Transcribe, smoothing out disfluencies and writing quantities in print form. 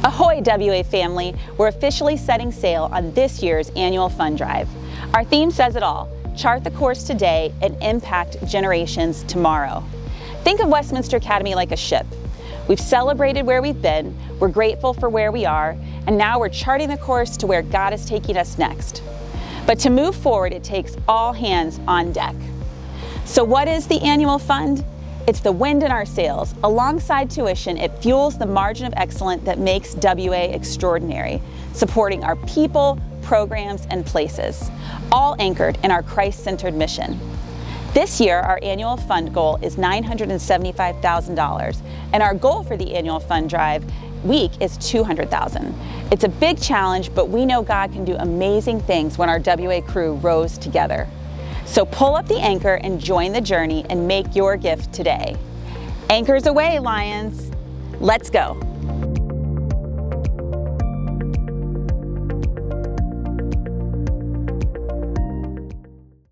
Ahoy, WA family! We're officially setting sail on this year's annual fund drive. Our theme says it all: chart the course today and impact generations tomorrow. Think of Westminster Academy like a ship. We've celebrated where we've been, we're grateful for where we are, and now we're charting the course to where God is taking us next. But to move forward, it takes all hands on deck. So what is the annual fund? It's the wind in our sails. Alongside tuition, it fuels the margin of excellence that makes WA extraordinary, supporting our people, programs, and places, all anchored in our Christ-centered mission. This year, our annual fund goal is $975,000, and our goal for the annual fund drive week is $200,000. It's a big challenge, but we know God can do amazing things when our WA crew rows together. So pull up the anchor and join the journey and make your gift today. Anchors away, Lions. Let's go.